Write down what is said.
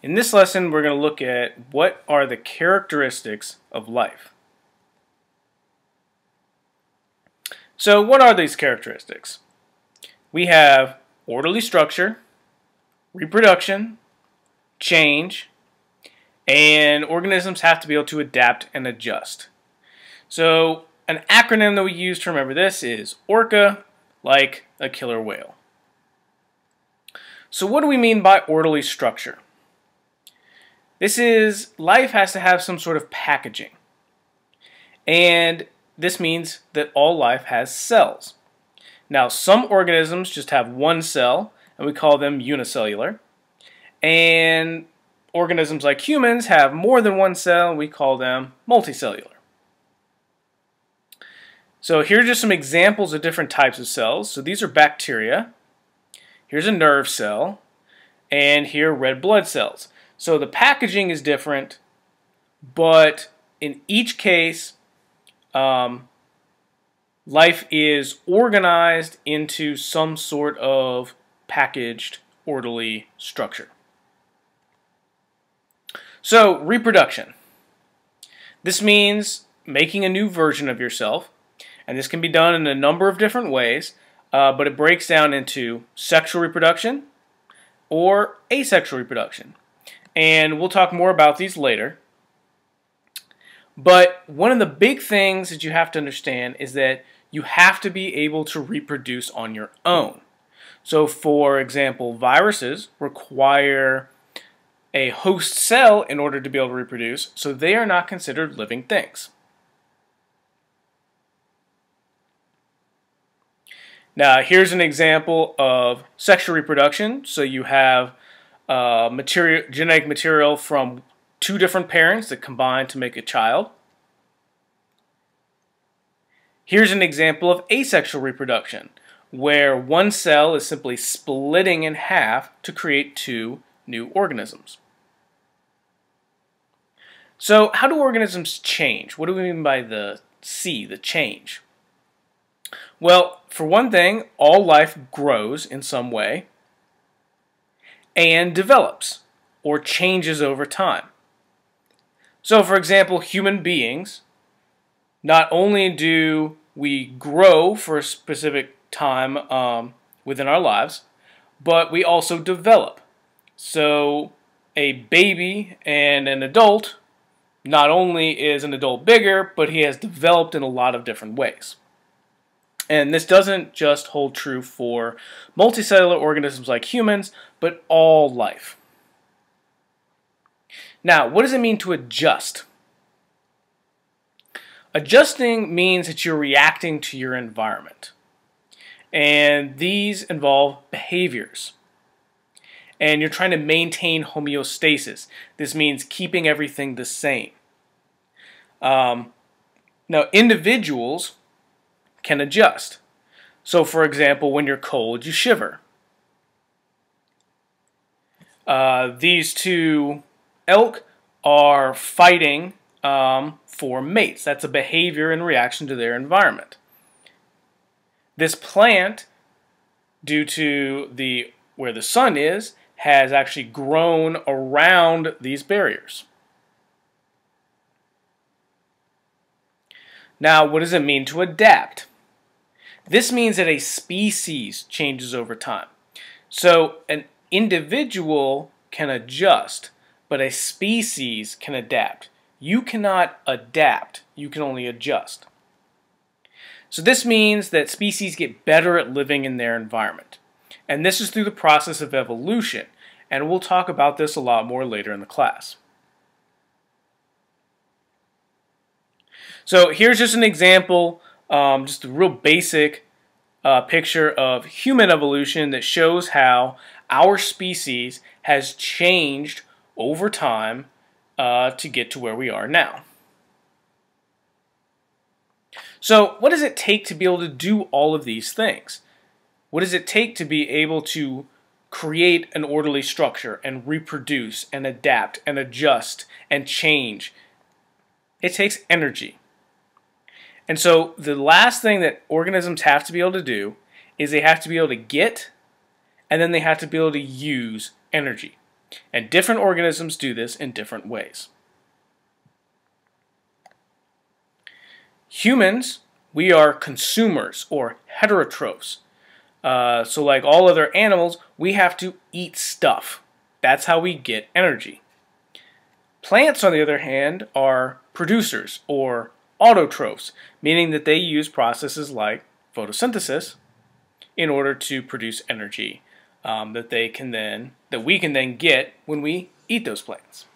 In this lesson, we're going to look at what are the characteristics of life. So what are these characteristics? We have orderly structure, reproduction, change, and organisms have to be able to adapt and adjust. So an acronym that we use to remember this is ORCA, like a killer whale. So what do we mean by orderly structure? This is, life has to have some sort of packaging. And this means that all life has cells. Now, some organisms just have one cell, and we call them unicellular. And organisms like humans have more than one cell, and we call them multicellular. So here are just some examples of different types of cells. So these are bacteria. Here's a nerve cell, and here are red blood cells. So the packaging is different, but in each case, life is organized into some sort of packaged, orderly structure. So reproduction. This means making a new version of yourself, and this can be done in a number of different ways, but it breaks down into sexual reproduction or asexual reproduction. And we'll talk more about these later. But one of the big things that you have to understand is that you have to be able to reproduce on your own. So for example, viruses require a host cell in order to be able to reproduce, so they are not considered living things. Now here's an example of sexual reproduction. So you have genetic material from two different parents that combine to make a child. Here's an example of asexual reproduction, where one cell is simply splitting in half to create two new organisms. So how do organisms change? What do we mean by the C, the change? Well, for one thing, all life grows in some way and develops or changes over time. So for example, human beings, not only do we grow for a specific time within our lives, but we also develop. So a baby and an adult, not only is an adult bigger, but he has developed in a lot of different ways. And this doesn't just hold true for multicellular organisms like humans, but all life. Now, what does it mean to adjust? Adjusting means that you're reacting to your environment. And these involve behaviors. And you're trying to maintain homeostasis. This means keeping everything the same. Now, individuals can adjust. So for example, when you're cold, you shiver. These two elk are fighting for mates. That's a behavior in reaction to their environment. This plant, due to where the sun is, has actually grown around these barriers. Now, what does it mean to adapt? This means that a species changes over time. So an individual can adjust, but a species can adapt. You cannot adapt, you can only adjust. So this means that species get better at living in their environment. And this is through the process of evolution. And we'll talk about this a lot more later in the class. So here's just an example, just a real basic picture of human evolution that shows how our species has changed over time to get to where we are now. So what does it take to be able to do all of these things? What does it take to be able to create an orderly structure and reproduce and adapt and adjust and change? It takes energy. And so the last thing that organisms have to be able to do is they have to be able to get, and then they have to be able to use energy. And different organisms do this in different ways. Humans, we are consumers or heterotrophs. So like all other animals, we have to eat stuff. That's how we get energy. Plants, on the other hand, are producers or autotrophs, meaning that they use processes like photosynthesis in order to produce energy that we can then get when we eat those plants.